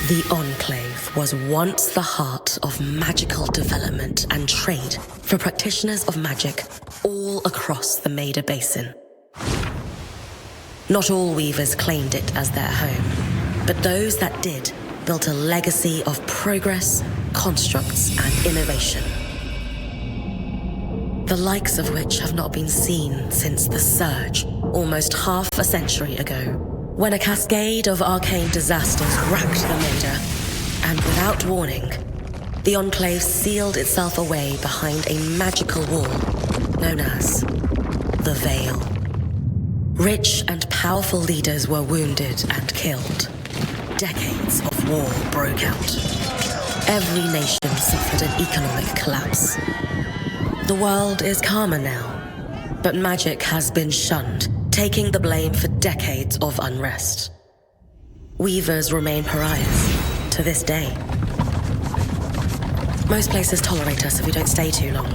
The Enclave was once the heart of magical development and trade for practitioners of magic all across the Maida Basin. Not all weavers claimed it as their home, but those that did built a legacy of progress, constructs, and innovation. The likes of which have not been seen since the Surge, almost half a century ago, when a cascade of arcane disasters racked the Maida, and without warning, the Enclave sealed itself away behind a magical wall known as the Veil. Rich and powerful leaders were wounded and killed. Decades of war broke out. Every nation suffered an economic collapse. The world is calmer now, but magic has been shunned, taking the blame for decades of unrest. Weavers remain pariahs to this day. Most places tolerate us if we don't stay too long.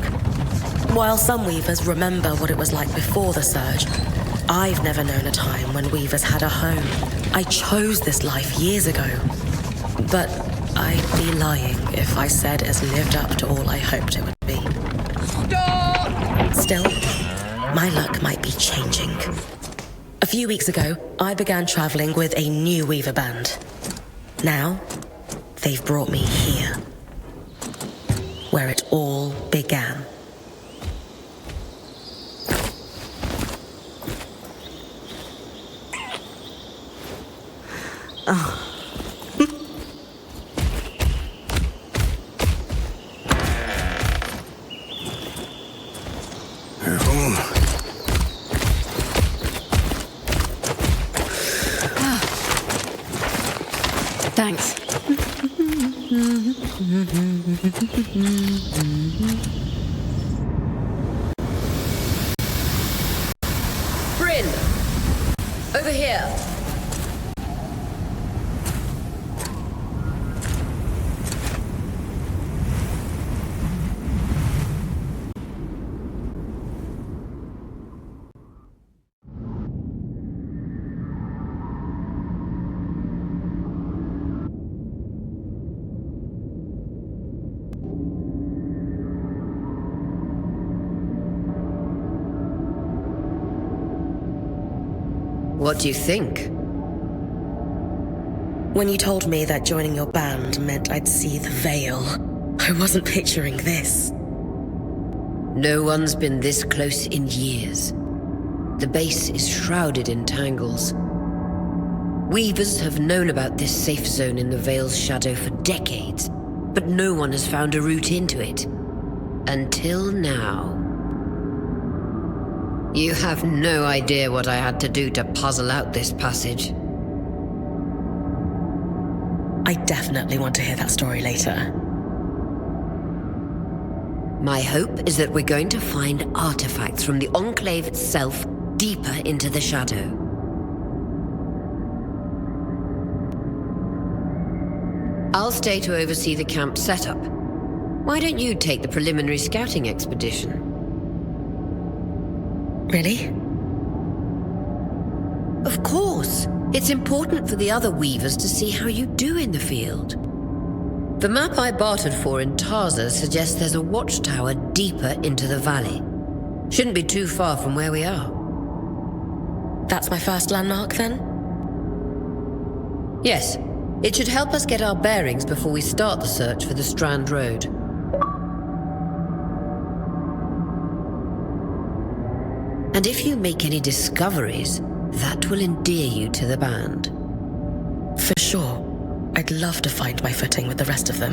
While some weavers remember what it was like before the Surge, I've never known a time when weavers had a home. I chose this life years ago, but I'd be lying if I said it's lived up to all I hoped it would be. Stop! Still, my luck might be changing. A few weeks ago, I began traveling with a new weaver band. Now, they've brought me here, where it all began. Oh. Thanks. Bryn! Over here! What do you think? When you told me that joining your band meant I'd see the Veil, I wasn't picturing this. No one's been this close in years. The base is shrouded in tangles. Weavers have known about this safe zone in the Veil's shadow for decades, but no one has found a route into it. Until now. You have no idea what I had to do to puzzle out this passage. I definitely want to hear that story later. My hope is that we're going to find artifacts from the Enclave itself deeper into the shadow. I'll stay to oversee the camp setup. Why don't you take the preliminary scouting expedition? Really? Of course. It's important for the other weavers to see how you do in the field. The map I bartered for in Tarza suggests there's a watchtower deeper into the valley. Shouldn't be too far from where we are. That's my first landmark, then? Yes. It should help us get our bearings before we start the search for the Strand Road. And if you make any discoveries, that will endear you to the band. For sure. I'd love to find my footing with the rest of them.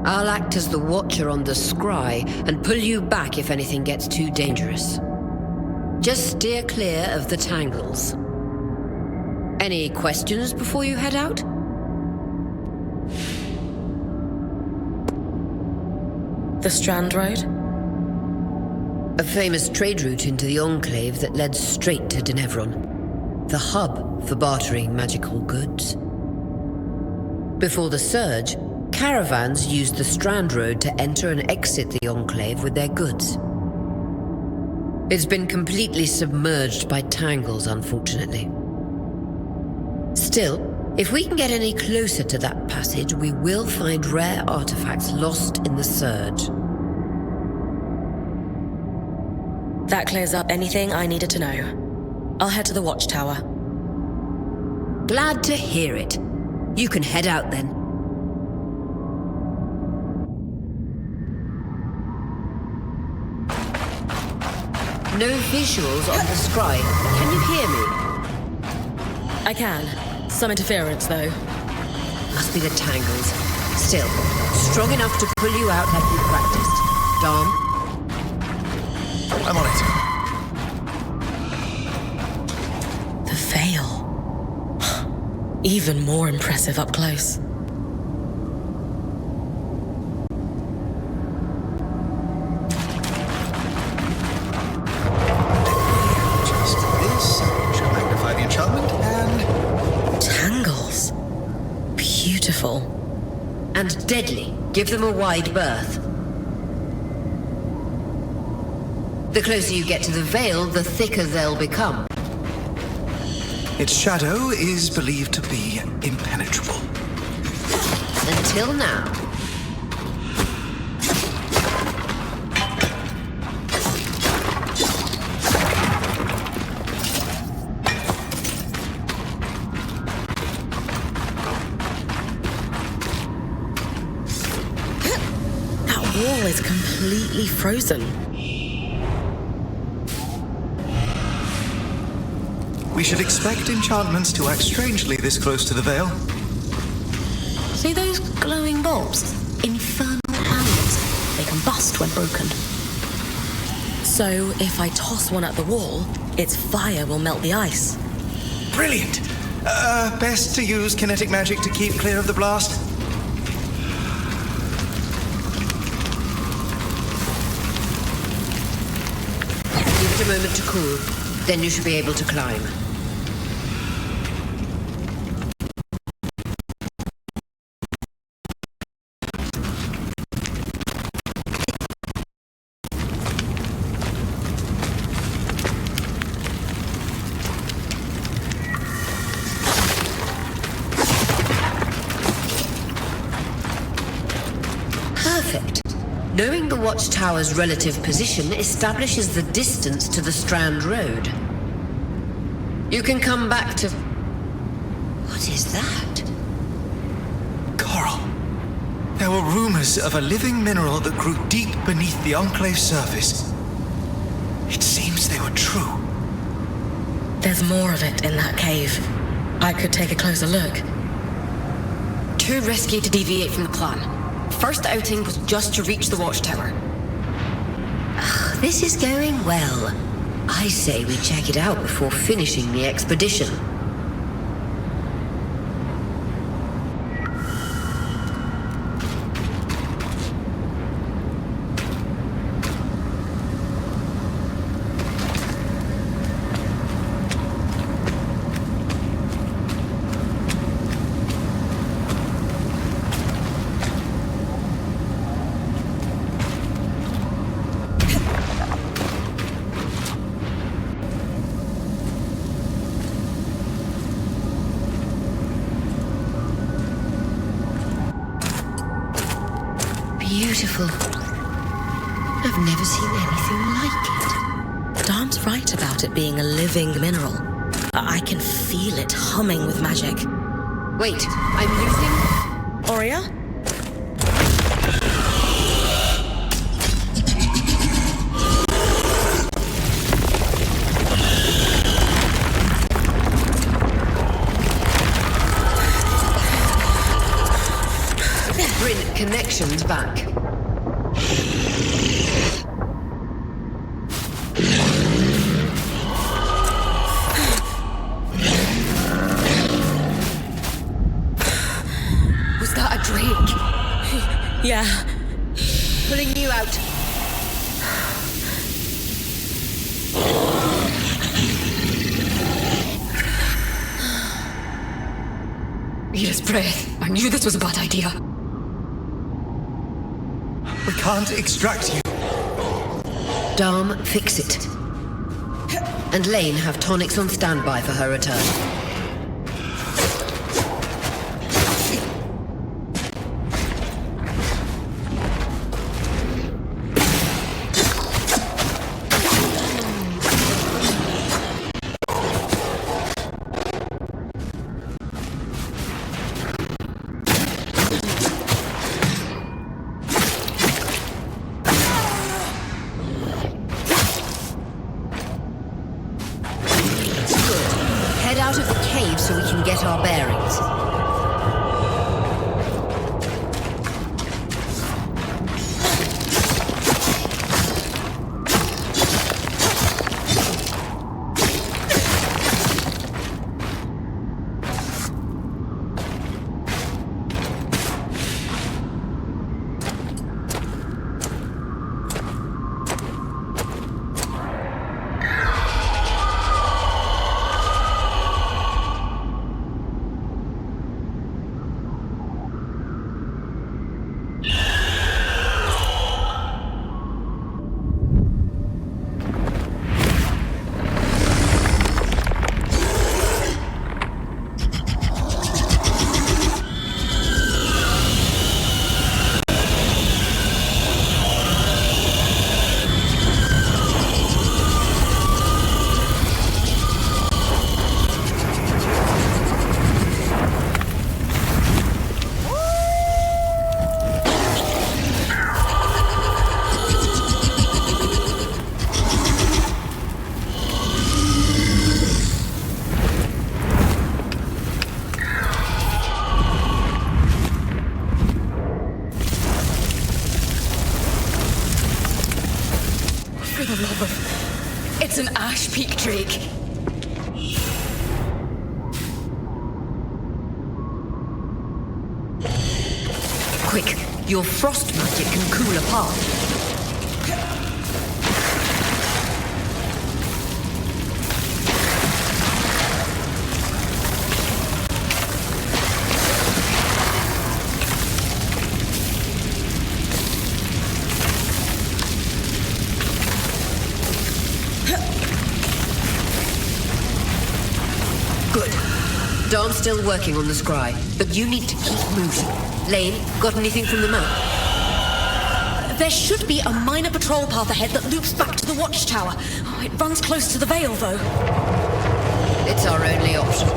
I'll act as the watcher on the scry and pull you back if anything gets too dangerous. Just steer clear of the tangles. Any questions before you head out? The Strand Road? A famous trade route into the Enclave that led straight to Denevron, the hub for bartering magical goods. Before the Surge, caravans used the Strand Road to enter and exit the Enclave with their goods. It's been completely submerged by tangles, unfortunately. Still, If we can get any closer to that passage, we will find rare artifacts lost in the surge. That clears up anything I needed to know. I'll head to the watchtower. Glad to hear it. You can head out then. No visuals on the scribe. Can you hear me? I can. Some interference, though. Must be the tangles. Still, strong enough to pull you out like you practiced. Dom? I'm on it. The veil. Even more impressive up close. Just this should magnify the enchantment and... Tangles. Beautiful. And deadly. Give them a wide berth. The closer you get to the veil, the thicker they'll become. Its shadow is believed to be impenetrable. Until now. That wall is completely frozen. We should expect enchantments to act strangely this close to the veil. See those glowing bulbs? Infernal animals. They combust when broken. So, if I toss one at the wall, its fire will melt the ice. Brilliant! Best to use kinetic magic to keep clear of the blast. Give it a moment to cool. Then you should be able to climb. Perfect. Knowing the watchtower's relative position establishes the distance to the Strand Road. You can come back to... What is that? Coral. There were rumors of a living mineral that grew deep beneath the Enclave's surface. It seems they were true. There's more of it in that cave. I could take a closer look. Too risky to deviate from the plan. First outing was just to reach the watchtower. This is going well. I say we check it out before finishing the expedition. Beautiful. I've never seen anything like it. Dom's right about it being a living mineral. I can feel it humming with magic. Wait, I'm losing... Aurea? Bring connections back. Was that a drake? Yeah. Pulling you out. Read his breath. I knew this was a bad idea. We can't extract you. Dom, fix it. And Lane have tonics on standby for her return. Ash Peak Drake. Quick, your frost magic can cool a path. Darn's still working on the scry, but you need to keep moving. Lane, got anything from the map? There should be a minor patrol path ahead that loops back to the watchtower. Oh, it runs close to the Vale, though. It's our only option.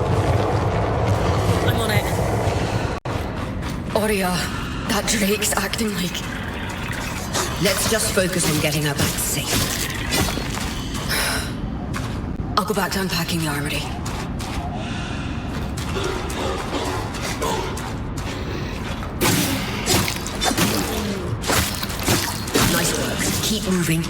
I'm on it. Aurea, that Drake's acting like... Let's just focus on getting her back safe. I'll go back to unpacking the armory. Nice work. Keep moving.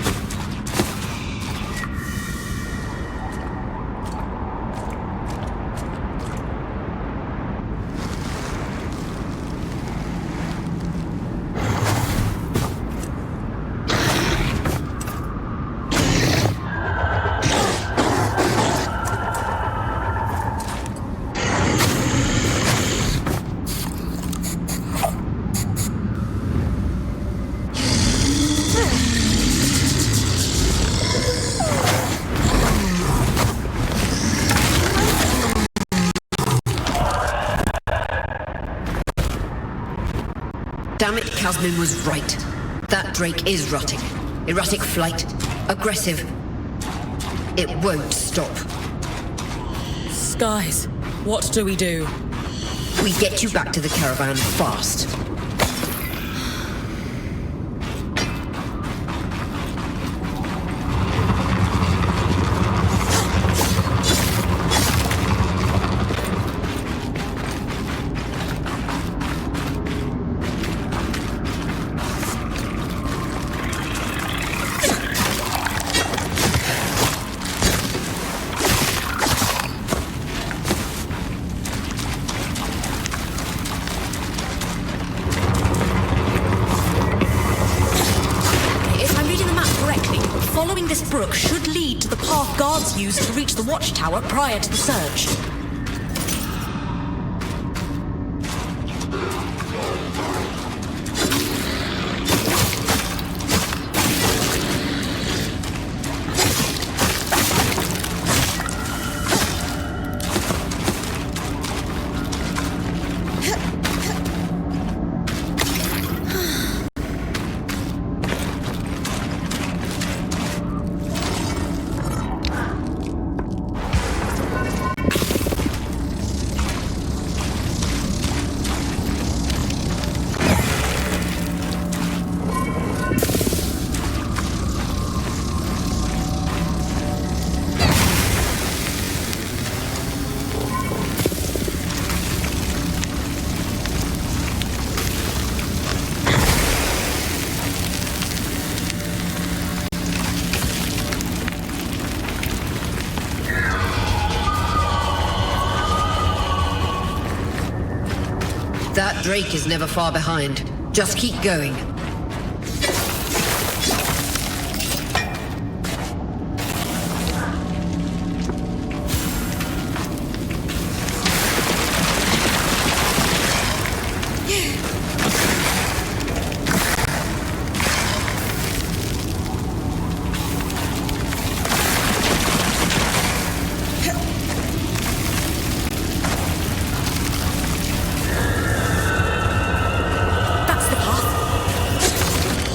Damn it, Casmin was right. That Drake is rotting. Erratic flight. Aggressive. It won't stop. Skies, what do we do? We get you back to the caravan fast. Following this brook should lead to the path guards used to reach the watchtower prior to the surge. That Drake is never far behind. Just keep going.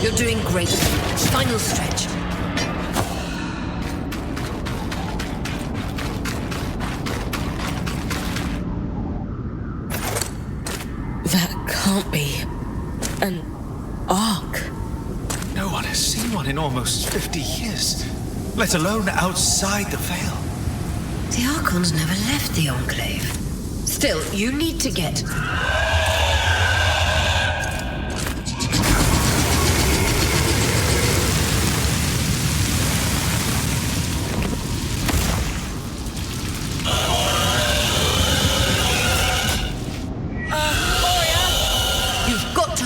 You're doing great. Final stretch. That can't be an ark. No one has seen one in almost 50 years, let alone outside the Vale. The Archons never left the Enclave. Still, you need to get...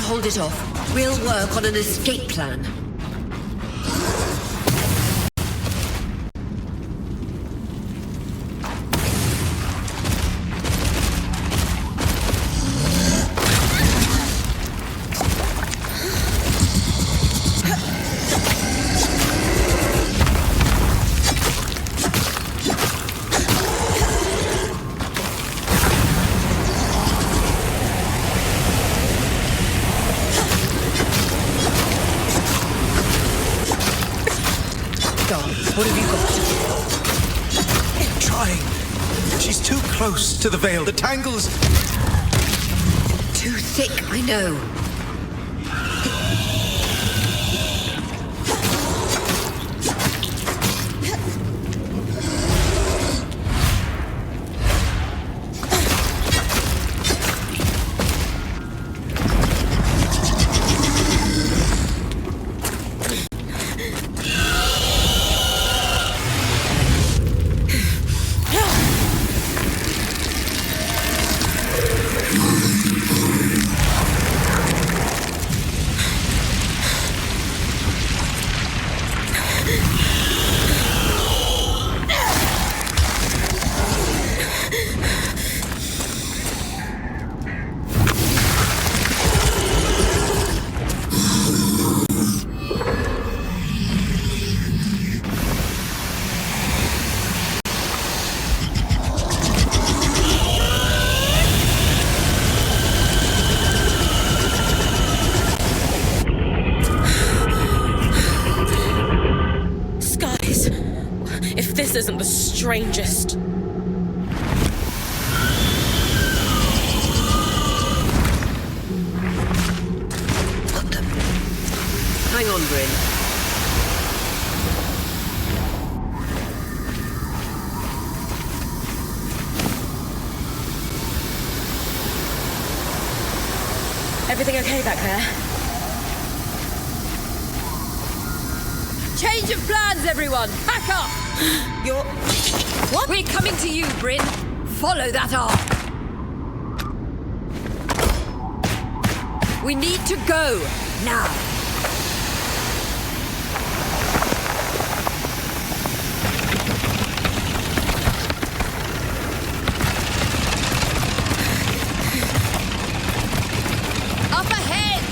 hold it off. We'll work on an escape plan. What have you got? I'm trying. She's too close to the veil. The tangles... Too thick, I know. This isn't the strangest. Got them. Hang on, Bryn. Everything okay back there? Change of plans, everyone! Back up! You're... What? We're coming to you, Bryn. Follow that arc. We need to go, now. Up ahead!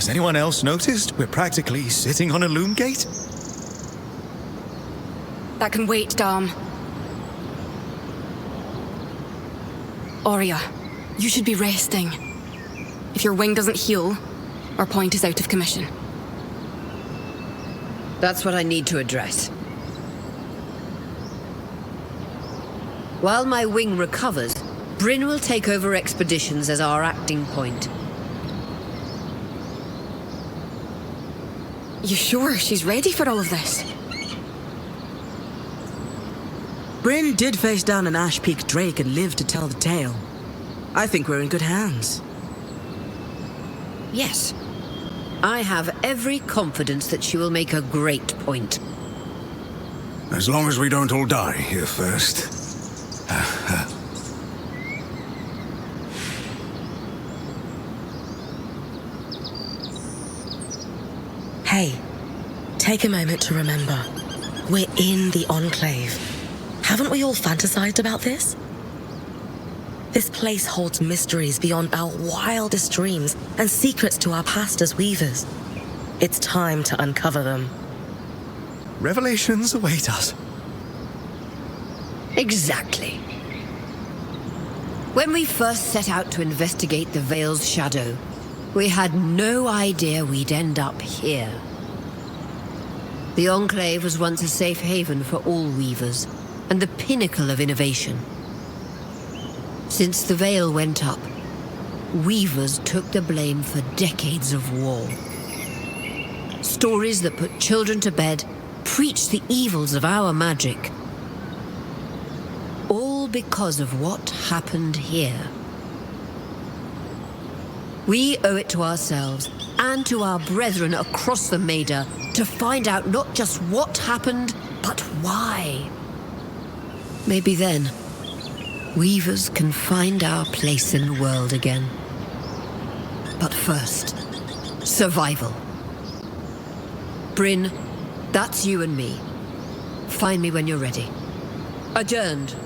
Has anyone else noticed we're practically sitting on a loom gate? That can wait, Dom. Aurea, you should be resting. If your wing doesn't heal, our point is out of commission. That's what I need to address. While my wing recovers, Bryn will take over expeditions as our acting point. You sure she's ready for all of this? Bryn did face down an Ash Peak Drake and lived to tell the tale. I think we're in good hands. Yes. I have every confidence that she will make a great point. As long as we don't all die here first. Hey, take a moment to remember. We're in the Enclave. Haven't we all fantasized about this? This place holds mysteries beyond our wildest dreams and secrets to our past as weavers. It's time to uncover them. Revelations await us. Exactly. When we first set out to investigate the Veil's shadow, we had no idea we'd end up here. The Enclave was once a safe haven for all weavers, and the pinnacle of innovation. Since the Veil went up, weavers took the blame for decades of war. Stories that put children to bed preached the evils of our magic. All because of what happened here. We owe it to ourselves and to our brethren across the Maida to find out not just what happened, but why. Maybe then, weavers can find our place in the world again. But first, survival. Bryn, that's you and me. Find me when you're ready. Adjourned.